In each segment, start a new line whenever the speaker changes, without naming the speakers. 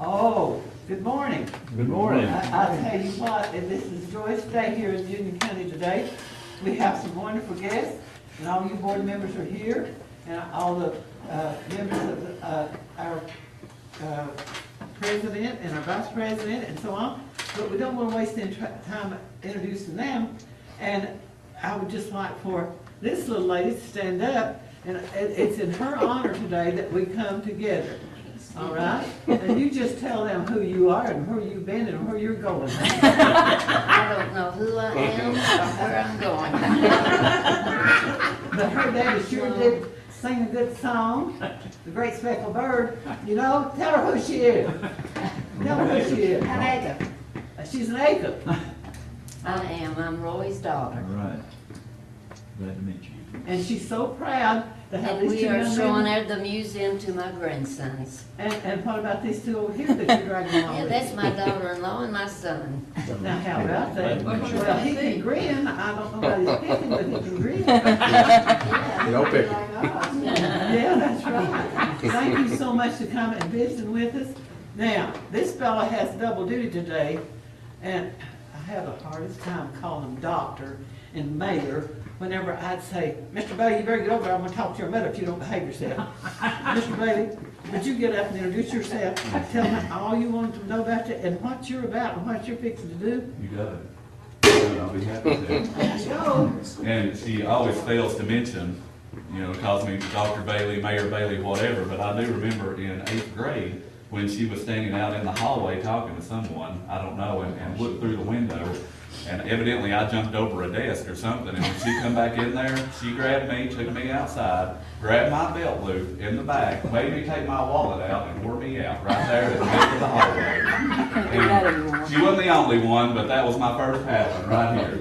Oh, good morning.
Good morning.
I'll tell you what, and this is a joyous day here in Union County today. We have some wonderful guests, and all you board members are here, and all the members of our president and our vice president and so on. But we don't want to waste any time introducing them. And I would just like for this little lady to stand up, and it's in her honor today that we come together. All right? And you just tell them who you are and where you've been and where you're going.
I don't know who I am or where I'm going.
But her daddy sure did sing a good song, The Great Speckled Bird. You know, tell her who she is. Tell her who she is.
An acre.
She's an acre.
I am. I'm Roy's daughter.
All right. Glad to meet you.
And she's so proud to have
And
these
we
two
are
young
showing
men.
at the museum to my grandsons.
And what about these two over here that you're dragging along
Yeah,
with
that's
you?
my daughter-in-law and my son.
Now, how about that? Well, he can grin. I don't know about his picking, but he can grin.
No picking.
Yeah, that's right. Thank you so much for coming and visiting with us. Now, this fella has double duty today, and I have the hardest time calling him doctor and mayor whenever I'd say, Mr. Bailey, you better get over there, I'm gonna talk to your mother if you don't behave yourself. Mr. Bailey, would you get up and introduce yourself, tell me all you want to know about you and what you're about and what you're fixing to do?
You got it. I'll be happy to.
There you go.
And she always fails to mention, calls me Dr. Bailey, Mayor Bailey, whatever, but I do remember in 8th grade when she was standing out in the hallway talking to someone, I don't know, and looked through the window, and evidently I jumped over a desk or something, and when she come back in there, she grabbed me, took me outside, grabbed my belt loop in the back, made me take my wallet out, and wore me out right there in the middle of the hallway. And she wasn't the only one, but that was my first pattern right here.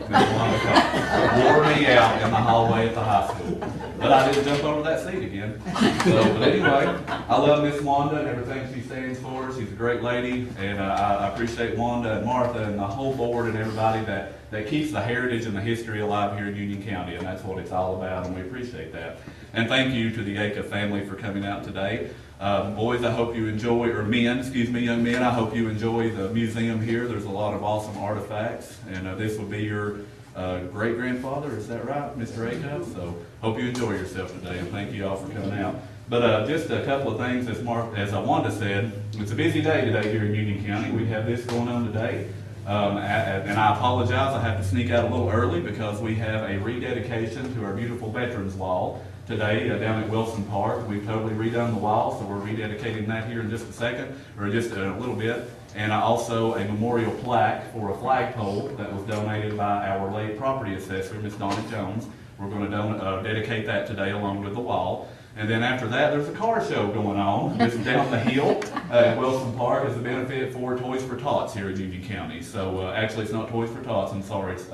Wore me out in the hallway at the high school. But I didn't jump over that seat again. But anyway, I love Miss Wanda and everything she stands for. She's a great lady, and I appreciate Wanda and Martha and the whole board and everybody that keeps the heritage and the history alive here in Union County, and that's what it's all about, and we appreciate that. And thank you to the Aka family for coming out today. Boys, I hope you enjoy, or men, excuse me, young men, I hope you enjoy the museum here. There's a lot of awesome artifacts, and this will be your great-grandfather, is that right, Mr. Aka? So hope you enjoy yourself today, and thank you all for coming out. But just a couple of things, as Wanda said, it's a busy day today here in Union County. We have this going on today. And I apologize, I have to sneak out a little early because we have a rededication to our beautiful Veterans Wall today down at Wilson Park. We've totally redone the wall, so we're rededicating that here in just a second, or just a little bit. And also a memorial plaque for a flagpole that was donated by our late property assessor, Miss Donna Jones. We're going to dedicate that today along with the wall. And then after that, there's a car show going on just down the hill at Wilson Park as a benefit for Toys for Tots here in Union County. So actually, it's not Toys for Tots, I'm sorry, it's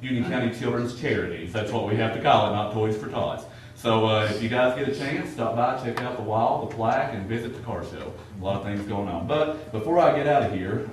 Union County Children's Charities. That's what we have to call it, not Toys for Tots. So if you guys get a chance, stop by, check out the wall, the plaque, and visit the car show. A lot of things going on. But before I get out of here,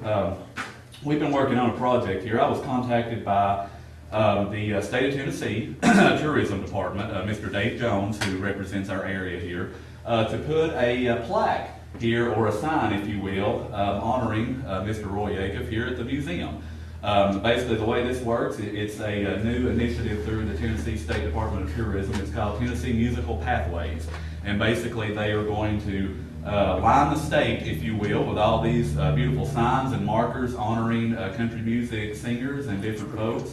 we've been working on a project here. I was contacted by the State of Tennessee Tourism Department, Mr. Dave Jones, who represents our area here, to put a plaque here, or a sign, if you will, honoring Mr. Roy Acuff here at the museum. Basically, the way this works, it's a new initiative through the Tennessee State Department of Tourism. It's called Tennessee Musical Pathways. And basically, they are going to line the state, if you will, with all these beautiful signs and markers honoring country music singers and different folks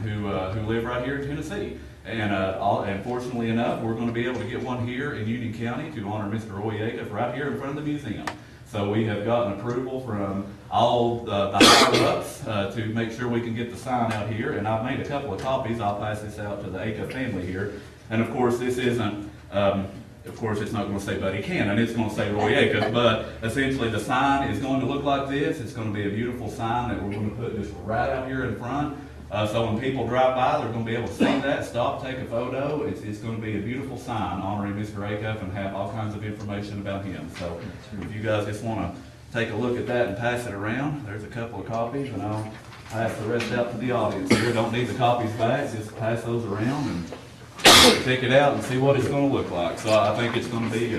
who live right here in Tennessee. And fortunately enough, we're going to be able to get one here in Union County to honor Mr. Roy Acuff right here in front of the museum. So we have gotten approval from all the higher-ups to make sure we can get the sign out here. And I've made a couple of copies. I'll pass this out to the Acuff family here. And of course, this isn't, of course, it's not going to say Buddy Cannon. It's going to say Roy Acuff. But essentially, the sign is going to look like this. It's going to be a beautiful sign that we're going to put just right out here in front. So when people drive by, they're going to be able to see that, stop, take a photo. It's going to be a beautiful sign honoring Mr. Acuff and have all kinds of information about him. So if you guys just want to take a look at that and pass it around, there's a couple of copies, and I'll pass the rest out to the audience here. Don't need the copies back, just pass those around and check it out and see what it's going to look like. So I think it's going to be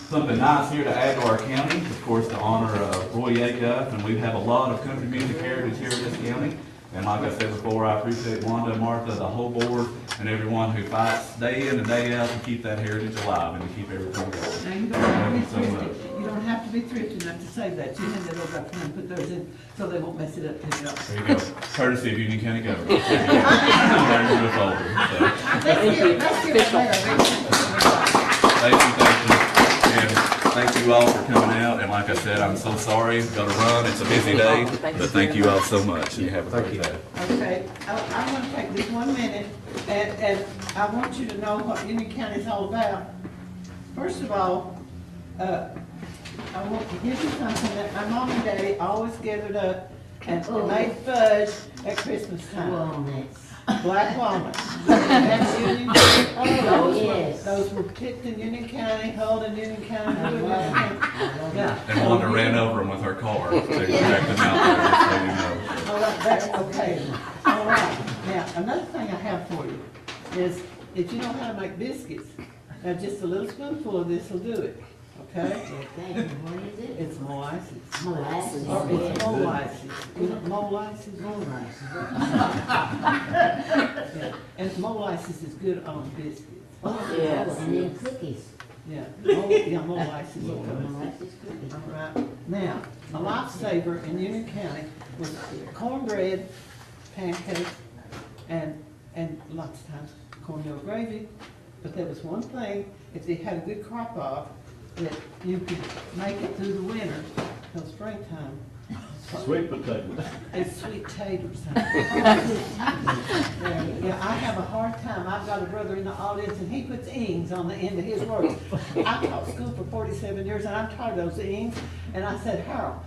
something nice here to add to our county, of course, to honor Roy Acuff, and we have a lot of country music heritage here in this county. And like I said before, I appreciate Wanda, Martha, the whole board, and everyone who fights day in and day out to keep that heritage alive and to keep everything going.
Now, you don't have to be
Thank you so much.
thrifty, you don't have to be thrifty enough to save that, you have that over up and put those in, so they won't mess it up, pick it up.
There you go. Courtesy of Union County government. There's your folder, so.
Let's give it later.
Thank you. And thank you all for coming out. And like I said, I'm so sorry. Gotta run. It's a busy day. But thank you all so much. You have a great day.
Okay, I'm gonna take this 1 minute, and I want you to know what Union County is all about. First of all, I want to give you something that my mom and daddy always gathered up and made fudge at Christmas time.
Walnuts.
Black walnuts. That's Union County.
Oh, yes.
Those were picked in Union County, held in Union County. Yeah.
And Wanda ran over them with her car to check them out there, just so you know.
All right, that's okay. All right, now, another thing I have for you is, if you know how to make biscuits, now just a little spoonful of this will do it, okay?
Okay, what is it?
It's molasses.
Molasses.
Or it's molasses. You know, molasses?
Molasses.
Yeah. And molasses is good on biscuits.
Yes. And then cookies.
Yeah, molasses will go.
Molasses cookies.
All right, now, a lifesaver in Union County was cornbread, pancakes, and lots of times cornmeal gravy. But there was one thing, if they had a good crop of, that you could make it through the winter, till springtime.
Sweet potato.
It's sweet taters. Yeah, I have a hard time. I've got a brother in the audience, and he puts ings on the end of his words. I taught school for 47 years, and I'm tired of those ings. And I said, Harold,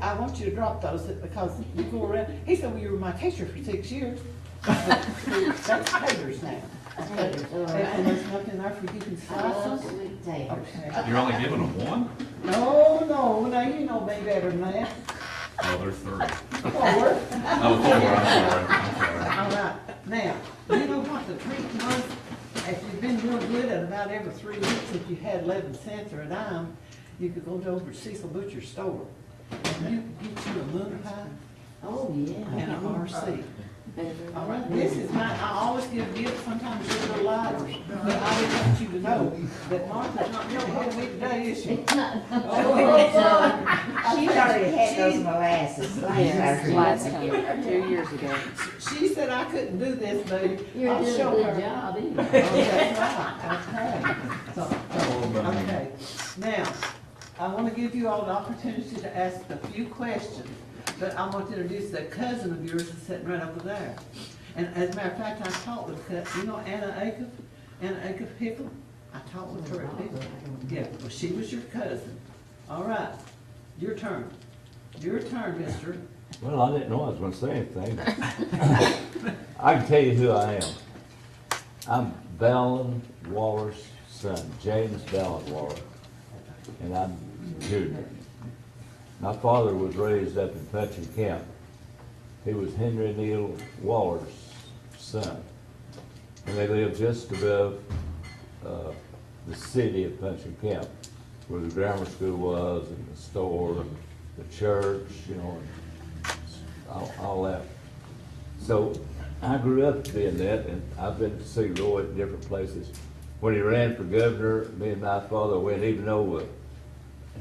I want you to drop those because you go around. He said, well, you were my teacher for 6 years. That's taters now.
Taters, all right.
And there's nothing there for you can
I
slice
love
them.
sweet taters.
Okay.
You're only giving them one?
No, now you know me better than that.
Oh, there's 3.
Four.
Oh, 4, I'm sorry.
All right, now, you know what the treat was? If you've been real good at about every 3 weeks, if you had 11 cents or a dime, you could go over to Cecil Butcher's store, and you could get you a moon pie
Oh, yeah.
and a RC. All right, this is my, I always give gifts, sometimes you're a little lighter, but I would want you to know that Martha's not really ahead of me today, is she?
She's already had those molasses.
Last time, 2 years ago.
She said I couldn't do this, baby.
You're
I'll
doing
show
a
her.
good job,
Oh,
anyway.
that's right, okay. Okay, now, I want to give you all the opportunity to ask a few questions, but I want to introduce that cousin of yours that's sitting right over there. And as a matter of fact, I talked with, you know Anna Acuff Pickle? I talked with her at Pickle. Yeah, well, she was your cousin. All right, your turn. Your turn, mister.
Well, I didn't know I was gonna say anything. I can tell you who I am. I'm Baldwin Waller's son, James Baldwin Waller, and I'm junior. My father was raised up in Punching Camp. He was Henry Neal Waller's son, and they lived just above the city of Punching Camp, where the grammar school was, and the store, and the church, you know, and all that. So I grew up doing that, and I've been to see Roy at different places. When he ran for governor, me and my father went, even though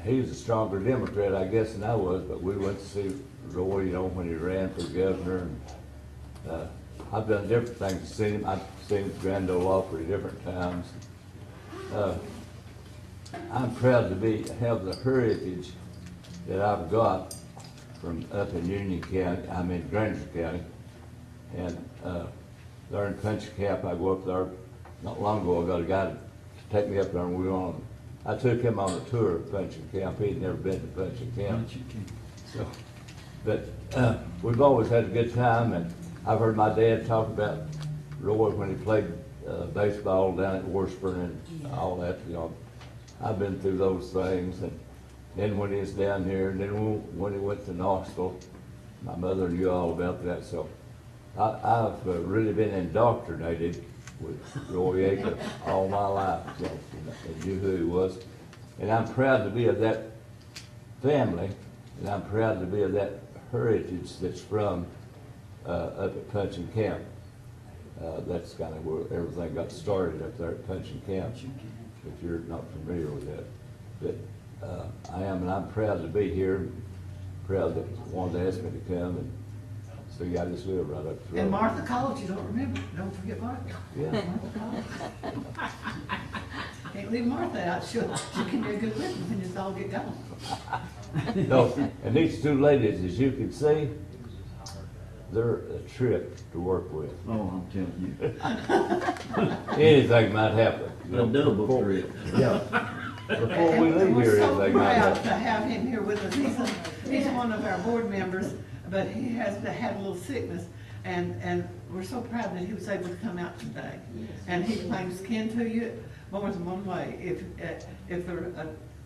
he was a stronger Democrat, I guess, than I was, but we went to see Roy, you know, when he ran for governor. And I've done different things to see him. I've seen him at Grand Ole Opry different times. I'm proud to have the heritage that I've got from up in Union County, I'm in Granger County. And there in Punching Camp, I go up there, not long ago, I got a guy to take me up there, and we were on, I took him on a tour of Punching Camp. He'd never been to Punching Camp. So, but we've always had a good time, and I've heard my dad talk about Roy when he played baseball down at Washburn and all that, you know. I've been through those things, and then when he was down here, and then when he went to Knoxville, my mother knew all about that, so I've really been indoctrinated with Roy Acuff all my life, so I knew who he was. And I'm proud to be of that family, and I'm proud to be of that heritage that's from up at Punching Camp. That's kind of where everything got started up there at Punching Camp, if you're not familiar with that. But I am, and I'm proud to be here, proud that wanted to ask me to come, and so yeah, I just live right up the road.
And Martha called, you don't remember, don't forget Martha.
Yeah.
Martha called. Can't leave Martha out, she can be a good witness when it's all get going.
No, and these two ladies, as you can see, they're a trip to work with.
Oh, I'm telling you,
Anything might happen.
a double trip.
Yeah. Before we leave
We're
here,
so
anything might
proud to
happen.
have him here with us. He's one of our board members, but he has had a little sickness, and we're so proud that he was able to come out today. And he claims kin to you more than one way. If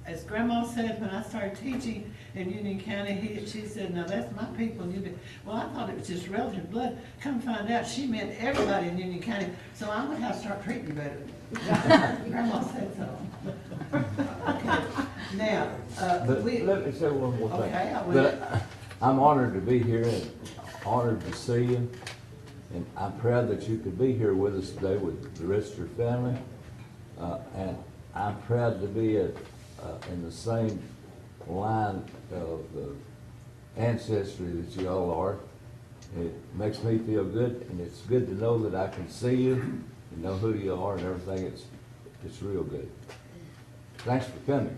as Grandma said, when I started teaching in Union County, she said, "Now that's my people." And well, I thought it was just relative blood. Come find out, she meant everybody in Union County. So I'm gonna have to start treating you better. Grandma said so. Okay. Now,
But
we.
let me say one more thing.
Okay, I will.
But I'm honored to be here and honored to see you. And I'm proud that you could be here with us today with the rest of your family. And I'm proud to be in the same line of ancestry that you all are. It makes me feel good, and it's good to know that I can see you and know who you are and everything. It's real good. Thanks for coming.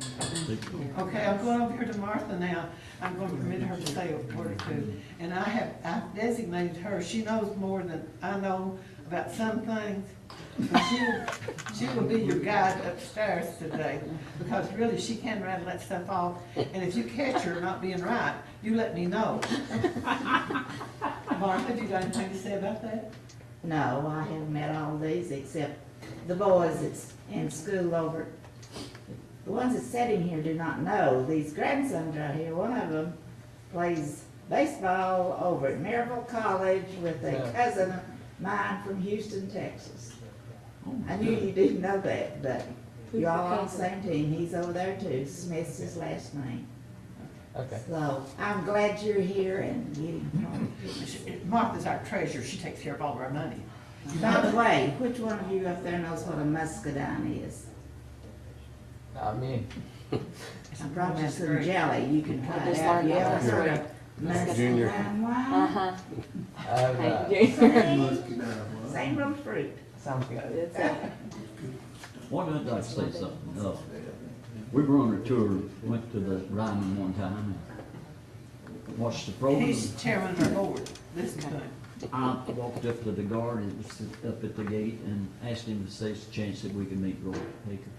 Okay, I'm going over here to Martha now. I'm going to permit her to say a word or two. And I've designated her, she knows more than I know about some things. But she will be your guide upstairs today, because really, she can rattle that stuff off. And if you catch her not being right, you let me know. Martha, have you got anything to say about that?
No, I haven't met all of these except the boys that's in school over. The ones that sitting here do not know. These grandsons right here, one of them plays baseball over at Maryville College with a cousin of mine from Houston, Texas. I knew you didn't know that, but you're all on the same team. He's over there too. Smith's his last name.
Okay.
So I'm glad you're here and getting home.
Martha's our treasurer, she takes care of all of our money.
By the way, which one of you up there knows what a muscadine is?
I mean,
I brought you some jelly, you can try it
just
out.
learned
You
that
ever
last
heard of
Junior.
muscadine wine?
Uh-huh.
I've,
Same little fruit.
sounds good.
It's a-
Why don't I say something? We were on a tour, went to the Ryman one time, and watched the program.
He's chairman of our board this time.
I walked up to the guard and was up at the gate and asked him to say it's a chance that we could meet Roy Baker.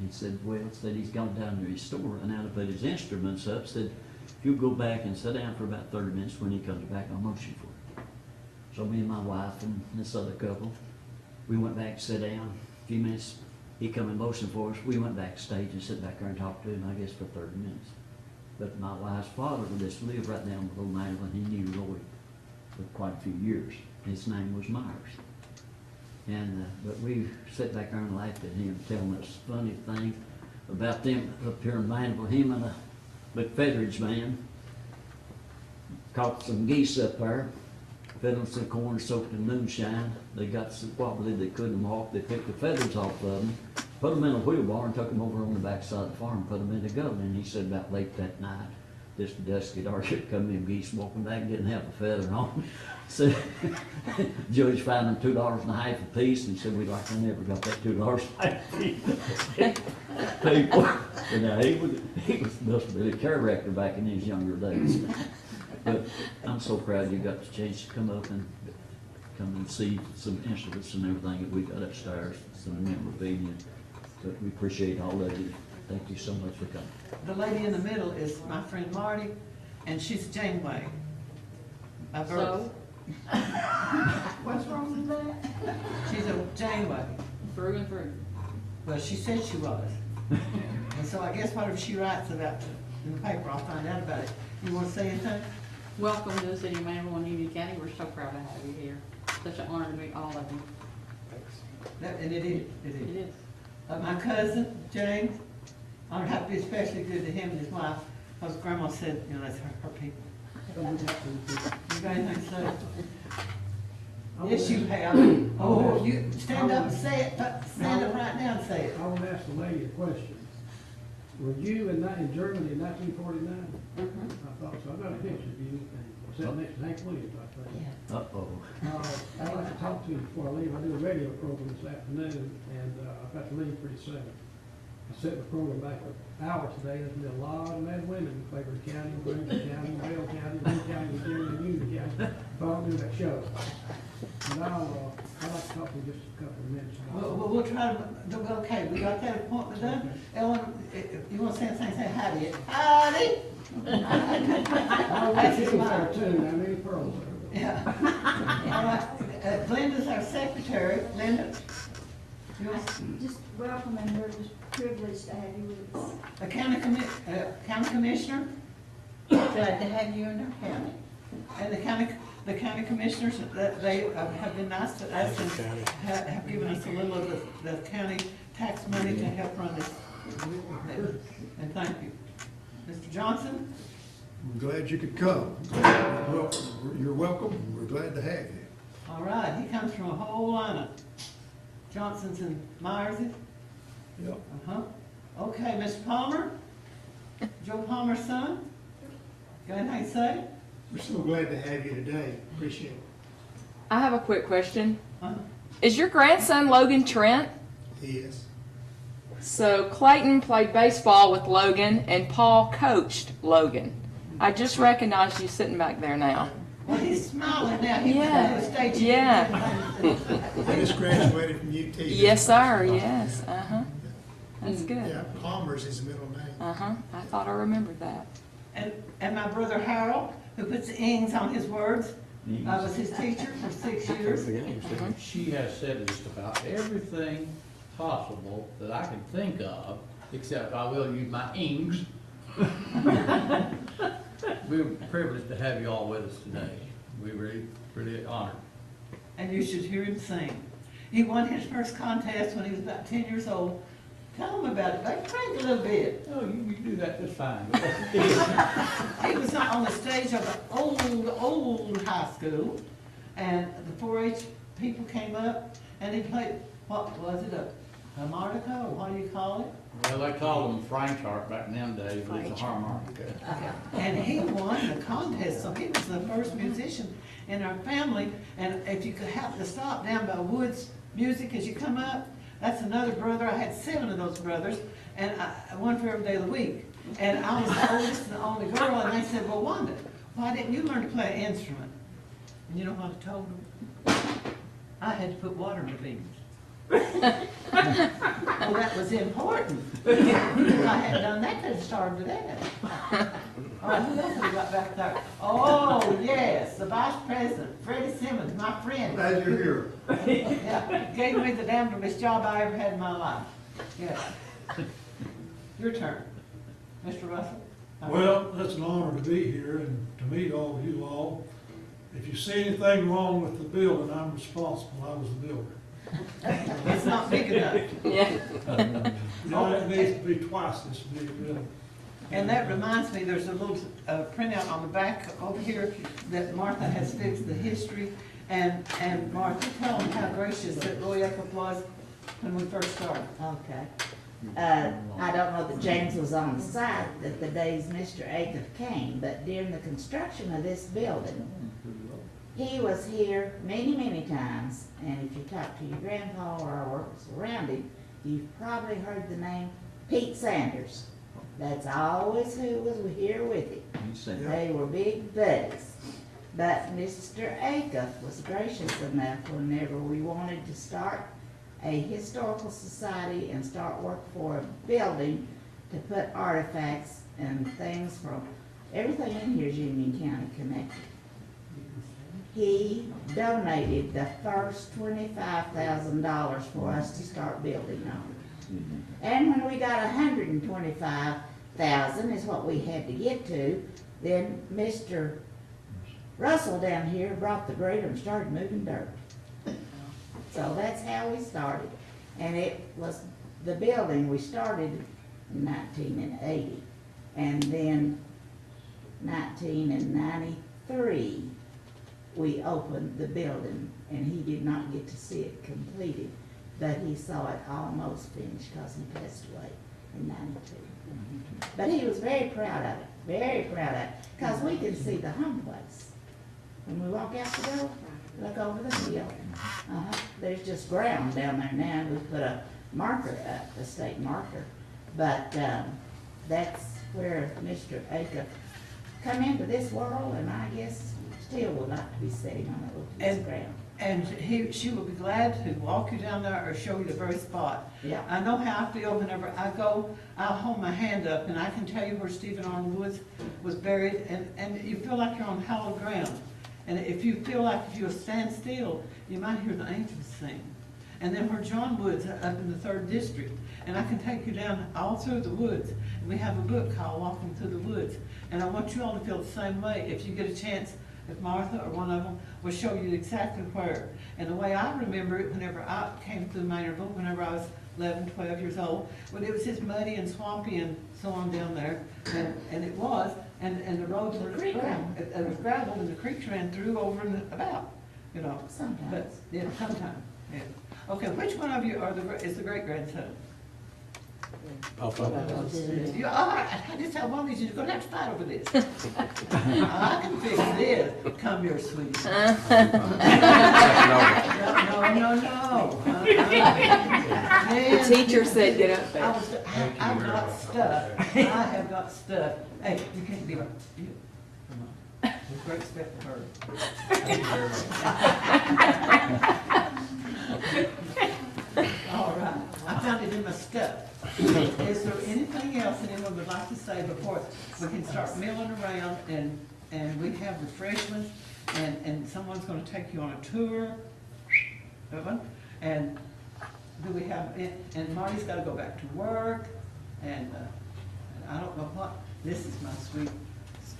He said, well, said he's gone down to his store and out to put his instruments up, said, if you go back and sit down for about 30 minutes, when he comes back, I'll motion for you. So me and my wife and this other couple, we went back to sit down. A few minutes, he come and motioned for us. We went backstage and sit back there and talked to him, I guess, for 30 minutes. But my wife's father just lived right down below Maryland. He knew Roy for quite a few years. His name was Myers. And, but we sat back there and laughed at him, telling us funny thing about them up here in Manville. Him and a McFeatheridge man caught some geese up there, fed them some corn soaked in moonshine. They got so wobbly they couldn't walk. They picked the feathers off of them, put them in a wheelbarrow and took them over on the backside of the farm and put them in the gun. And he said about late that night, this dusky dark, come in geese walking back, didn't have a feather on. So judge fined them $2.50 a piece, and he said, we'd like I never got that $2.50 a piece. People, you know, he was must have been a character back in his younger days. But I'm so proud you got the chance to come up and come and see some instruments and everything that we got upstairs, some memorabilia. But we appreciate all of you. Thank you so much for coming.
The lady in the middle is my friend Marty, and she's Janeway. By birth.
So,
What's wrong with that? She's a Janeway.
through and through.
Well, she said she was. And so I guess whatever she writes about in the paper, I'll find out about it. You want to say anything?
Welcome to the city of Manville and Union County. We're so proud to have you here. Such an honor to meet all of you.
And it is, it
It
is.
is.
My cousin, James, honored to have to be especially good to him and his wife, because Grandma said, you know, that's her people. You got anything to say? Yes, you have. Oh, you stand up and say it, stand up right now and say it.
I want to ask the lady a question. Were you in Germany in 1949? I thought so. I got a picture of you. Was that next to Hank Williams, I think?
Uh-oh.
I'd like to talk to you before I leave. I do a radio program this afternoon, and I've got to leave pretty soon. I set the program back an hour today. There's been a lot of mad women in Claiborne County, Greenville County, Bell County, Lee County, Virginia, and Union County. If I don't do that show. And I'd like to talk to you just a couple of minutes.
We'll try to, okay, we got that appointment done. Ellen, you want to say anything, say howdy. Howdy!
Oh, that's it there too. Now, many pearls there.
Yeah. All right, Glenda's our secretary. Linda? You want-
Just welcome, and we're just privileged to have you with us.
A county commissioner? Glad to have you in our county. And the county commissioners, they have been nice to us and have given us a little of the county tax money to help run this. And thank you. Mr. Johnson?
We're glad you could come. You're welcome. We're glad to have you.
All right, he comes from a whole line of Johnsons and Myerses.
Yep.
Uh-huh. Okay, Mr. Palmer? Joe Palmer's son? Got anything to say?
We're so glad to have you today. Appreciate it.
I have a quick question.
Uh-huh.
Is your grandson Logan Trent?
Yes.
So Clayton played baseball with Logan and Paul coached Logan. I just recognized you sitting back there now.
Well, he's smiling now. He
Yeah.
was stage.
Yeah.
I just graduated from UT.
Yes, sir. Yes. Uh-huh. That's good.
Yeah, Palmer's his middle name.
Uh-huh. I thought I remembered that.
And my brother Harold, who puts the ings on his words, I was his teacher for 6 years.
She has said just about everything possible that I can think of, except I will use my ings. We're privileged to have you all with us today. We're really honored.
And you should hear him sing. He won his first contest when he was about 10 years old. Tell him about it. Like, crank a little bit.
Oh, you do that just fine.
He was on the stage of an old high school, and the 4-H people came up, and he played, what was it, a harmonica, or what do you call it?
Well, they called them Frank Sharp back in them days, but it's a harmonica.
And he won the contest, so he was the first musician in our family. And if you could happen to stop down by Woods Music as you come up, that's another brother. I had 7 of those brothers, and one for every day of the week. And I was the oldest and the only girl, and they said, well, Wanda, why didn't you learn to play an instrument? And you know what I told them? I had to put water in the beans. Well, that was important. If I hadn't done that, they'd starved to death. All right, who else have we got back there? Oh, yes, the Vice President, Freddie Simmons, my friend.
Glad you're here.
Yeah, gave me the damnedest job I ever had in my life. Yeah. Your turn, Mr. Russell.
Well, that's an honor to be here and to meet all of you all. If you see anything wrong with the building, I'm responsible. I was the builder.
It's not big enough.
Yeah.
No, it needs to be twice this big, really.
And that reminds me, there's a little printout on the back over here that Martha has fixed the history. And Martha, tell them how gracious that Roy Eckert was when we first started.
Okay. I don't know that James was on the site at the days Mr. Acuff came, but during the construction of this building, he was here many, many times, and if you talk to your grandpa or works around him, you've probably heard the name Pete Sanders. That's always who was here with him. They were big buddies. But Mr. Acuff was gracious enough whenever we wanted to start a historical society and start work for a building to put artifacts and things from, everything in here is Union County connected. He donated the first $25,000 for us to start building on. And when we got $125,000 is what we had to get to, then Mr. Russell down here brought the grader and started moving dirt. So that's how we started. And it was the building we started in 1980. And then 1993, we opened the building, and he did not get to see it completed, but he saw it almost finished because he passed away in 92. But he was very proud of it, very proud of it, because we can see the home place. When we walk out the door, look over the hill. There's just ground down there now. We put a marker up, a state marker. But that's where Mr. Acuff come into this world, and I guess still would like to be sitting on that little piece of ground.
And she will be glad to walk you down there or show you the very spot.
Yeah.
I know how I feel whenever I go, I'll hold my hand up and I can tell you where Stephen Arnold Woods was buried, and you feel like you're on hallowed ground. And if you feel like if you stand still, you might hear the angels sing. And then where John Woods up in the 3rd District, and I can take you down all through the woods. And we have a book called Walking Through the Woods. And I want you all to feel the same way. If you get a chance, if Martha or one of them will show you exactly where. And the way I remember it, whenever I came through Maynardville, whenever I was 11, 12 years old, when it was just muddy and swampy and so on down there, and it was, and the roads were gravel. It was gravel, and the creeks ran through over and about, you know.
Sometimes.
But, yeah, sometimes, yeah. Okay, which one of you is the great-grandson? You, all right, I just tell one of these, you're gonna have to fight over this. I can fix this. Come here, sweetie. No.
The teacher said get up there.
I've got stuff. I have got stuff. Hey, you can't be like, you, come on. With great respect for her. All right, I found it in my stuff. Is there anything else anyone would like to say before we can start milling around and we have refreshments and someone's gonna take you on a tour? And do we have, and Marty's gotta go back to work, and I don't know what, this is my sweet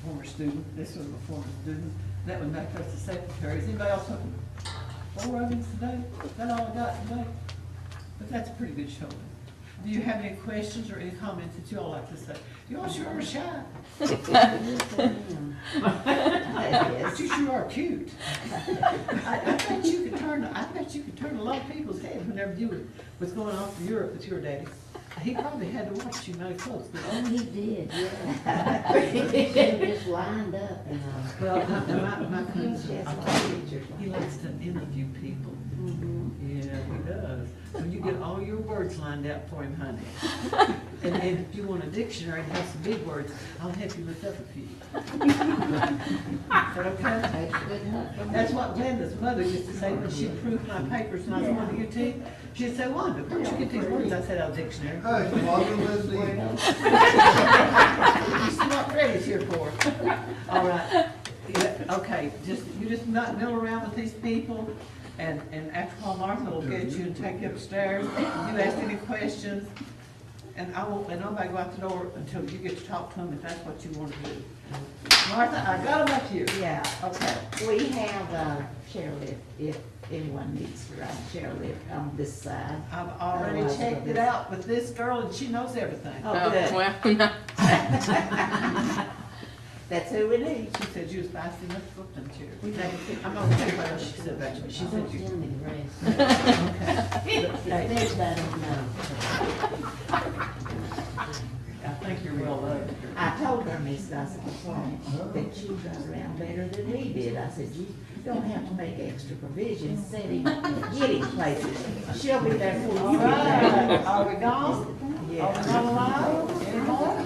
former student, this was my former student, that one back there's the secretary. Is anybody else looking? 4 of these today? Is that all I got today? But that's a pretty good showing. Do you have any questions or any comments that you all like to say? You all sure are shy. But you sure are cute. I bet you could turn a lot of people's heads whenever you was going off to Europe with your daddy. He probably had to watch you mighty close.
Oh, he did, yeah. He just lined up and,
Well, my cousin, he likes to interview people. Yeah, he does. When you get all your words lined out for him, honey. And if you want a dictionary that has some big words, I'll help you look up a few. Is that okay? That's what Glenda's mother used to say when she approved my papers when I was going to UT. She'd say, Wanda, where'd you get these words? I said, "Our dictionary."
Hey, Baldwin, let's see.
You see what Freddie's here for. All right. Yeah, okay, you just not mill around with these people, and after a while Martha will get you and take you upstairs. You ask any questions, and I won't let nobody go out the door until you get to talk to them if that's what you want to do. Martha, I got them up here.
Yeah, okay. We have a chairlift, if anyone needs to ride a chairlift on this side.
I've already checked it out with this girl, and she knows everything.
Oh, good.
Well, no.
That's who we need.
She said you was fast enough to book them chair. I'm gonna tell you what else she said back to me. She said you. Okay. I think you're well loved.
I told her, Miss Gossip, that you got around better than he did. I said, you don't have to make extra provisions, getting places. She'll be there for you.
All right, are we gone?
Yeah.
Are we not alive anymore?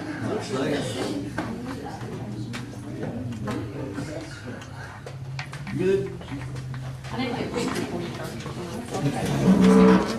Good.
I didn't get pictures for you, sir.